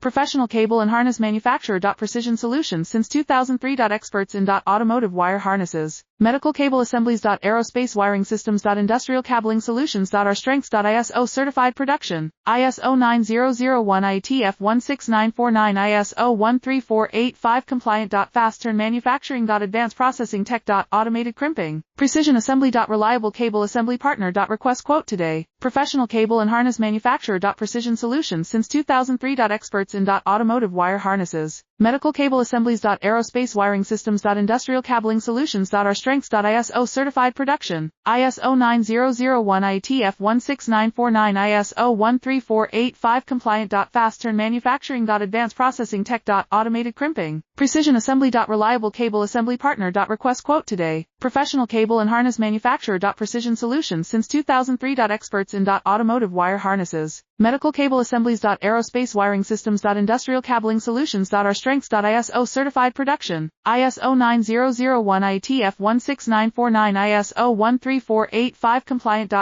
Professional cable and harness manufacturer. Precision Solutions since 2003. Experts in automotive wire harnesses, medical cable assemblies. Aerospace wiring systems. Industrial cabling solutions. Our strengths. ISO certified production, ISO 9001 ITF 16949 ISO 13485 compliant. Fast turn manufacturing. Advanced processing tech. Automated crimping, precision assembly. Reliable cable assembly partner. Request quote today. Professional cable and harness manufacturer. Precision Solutions since 2003. Experts in automotive wire harnesses, medical cable assemblies. Aerospace wiring systems. Industrial cabling solutions. Our strengths. ISO certified production, ISO 9001 ITF 16949 ISO 13485 compliant. Fast turn manufacturing. Advanced processing tech. Automated crimping, precision assembly. Reliable cable assembly partner. Request quote today. Professional cable and harness manufacturer. Precision Solutions since 2003. Experts in automotive wire harnesses, medical cable assemblies. Aerospace wiring systems. Industrial cabling solutions. Our strengths. ISO certified production, ISO 9001 ITF 16949 ISO 13485 compliant.